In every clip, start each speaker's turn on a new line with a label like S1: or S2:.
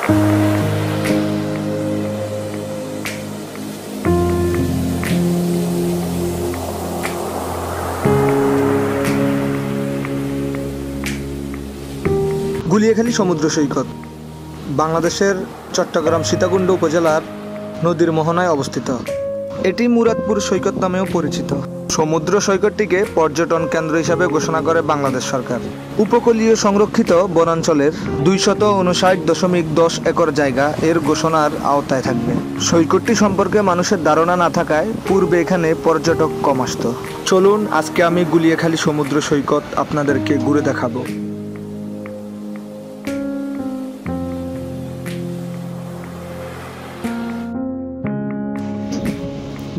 S1: গুলিয়াখালী সমুদ্র সৈকত বাংলাদেশের চট্টগ্রাম সীতাকুণ্ড উপজেলার নদীর মোহনায় অবস্থিত। এটি মুরাদপুর সৈকত নামেও পরিচিত। সমুদ্র সৈকতটিকে পর্যটন কেন্দ্র হিসাবে ঘোষণা করে বাংলাদেশ সরকার। উপকূলীয় সংরক্ষিত বনাঞ্চলের 259.10 একর জায়গা এর ঘোষণার আওতায় থাকবে। সৈকতটি সম্পর্কে মানুষের ধারণা না থাকায় পূর্বে এখানে পর্যটক কম আসত। চলুন আজকে আমি গুলিয়াখালী সমুদ্র সৈকত আপনাদেরকে ঘুরে দেখাবো।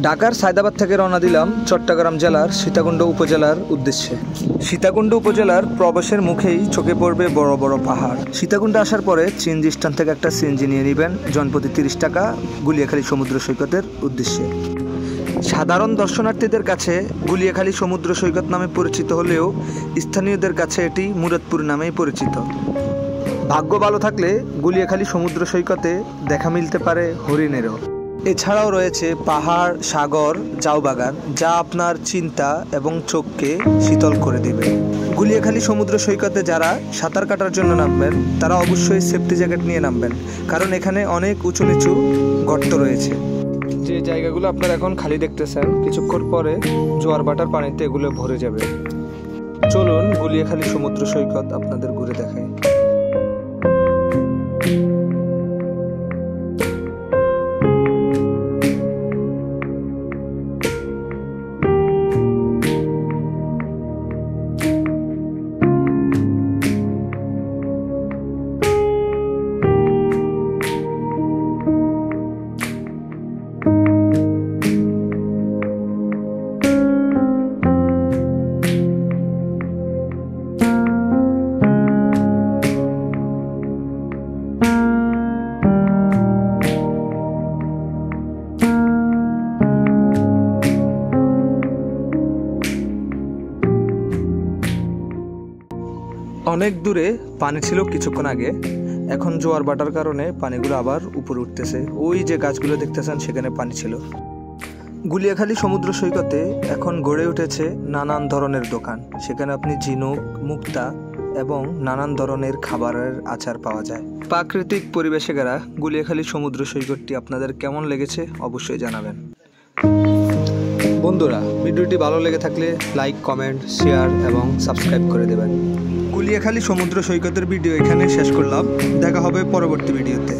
S1: ঢাকার সায়দাবাদ থেকে রওনা দিলাম চট্টগ্রাম জেলার সীতাকুণ্ড উপজেলার উদ্দেশ্যে। সীতাকুণ্ড উপজেলার প্রবেশের মুখেই চোখে পড়বে বড় বড় পাহাড়। সীতাকুণ্ডে আসার পরে সিএনজি স্ট্যান্ড থেকে একটা সিএনজি নিয়ে নেবেন জনপ্রতি 30 টাকা গুলিয়াখালী সমুদ্র সৈকতের উদ্দেশ্যে। সাধারণ দর্শনার্থীদের কাছে গুলিয়াখালী সমুদ্র সৈকত নামে পরিচিত হলেও স্থানীয়দের কাছে এটি মুরাদপুর নামেই পরিচিত। ভাগ্য ভালো থাকলে গুলিয়াখালী সমুদ্র সৈকতে দেখা মিলতে পারে হরিণেরও। এছাড়াও রয়েছে পাহাড়, সাগর, ঝাউবাগান, যা আপনার চিন্তা এবং চোখকে শীতল করে দেবে। গুলিয়াখালী সমুদ্র সৈকতে যারা সাঁতার কাটার জন্য নামবেন তারা অবশ্যই সেফটি জ্যাকেট নিয়ে নামবেন, কারণ এখানে অনেক উঁচু নিচু গর্ত রয়েছে। যে জায়গাগুলো আপনারা এখন খালি দেখতেছেন, কিছুক্ষণ পরে জোয়ার ভাটার পানিতে এগুলো ভরে যাবে। চলুন গুলিয়াখালী সমুদ্র সৈকত আপনাদের ঘুরে দেখাই। অনেক দূরে পানি ছিল কিছুক্ষণ আগে, এখন জোয়ার ভাটার কারণে পানিগুলো আবার উপরে উঠতেছে। ওই যে গাছগুলো দেখতেছেন সেখানে পানি ছিল। গুলিয়াখালী সমুদ্র সৈকতে এখন গড়ে উঠেছে নানান ধরনের দোকান। সেখানে আপনি ঝিনুক, মুক্তা এবং নানান ধরনের খাবারের আচার পাওয়া যায়। প্রাকৃতিক পরিবেশে ঘেরা গুলিয়াখালী সমুদ্র সৈকতটি আপনাদের কেমন লেগেছে অবশ্যই জানাবেন। বন্ধুরা, ভিডিওটি ভালো লেগে থাকলে লাইক, কমেন্ট, শেয়ার এবং সাবস্ক্রাইব করে দেবেন। গুলিয়াখালী সমুদ্র সৈকতের ভিডিও এখানে শেষ করলাম। দেখা হবে পরবর্তী ভিডিওতে।